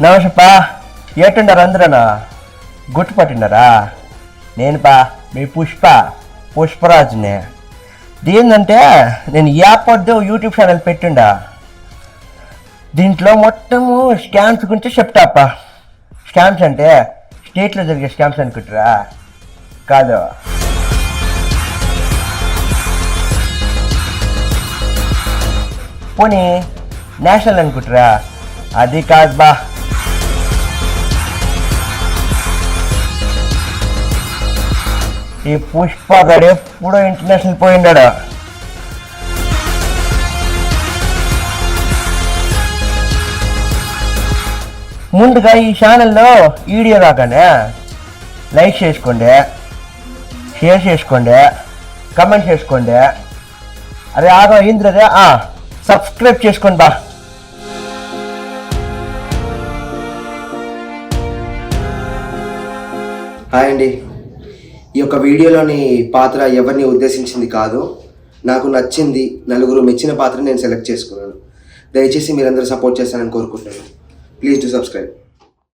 నమస్పా ఏటుండారు అందరూ గుర్తుపట్టినారా? నేను మీ పుష్పరాజుని. ఏంటంటే నేను యాపొద్దు యూట్యూబ్ ఛానల్ పెట్టిండా. దీంట్లో మొత్తము స్కామ్స్ గురించి చెప్తాపా. స్కామ్స్ అంటే స్టేట్లో జరిగే స్కామ్స్ అనుకుంటారా? కాదు, పోనీ నేషనల్ అనుకుంటారా? అది కాదు బా. ఈ పుష్పగాడు ఎప్పుడో ఇంటర్నేషనల్ పోయిండాడు. ముందుగా ఈ ఛానల్లో వీడియో రాగానే లైక్ చేసుకోండి, షేర్ చేసుకోండి, కమెంట్ చేసుకోండి. అరే ఆగా అయిందిరే, సబ్స్క్రైబ్ చేసుకోండి బా. హాయ్ అండి. ఈ యొక్క వీడియోలోని పాత్ర ఎవరిని ఉద్దేశించింది కాదు, నాకు నచ్చింది, నలుగురు మెచ్చిన పాత్ర నేను సెలెక్ట్ చేసుకున్నాను. దయచేసి మీరందరూ సపోర్ట్ చేస్తారని కోరుకుంటున్నాను. Please do subscribe.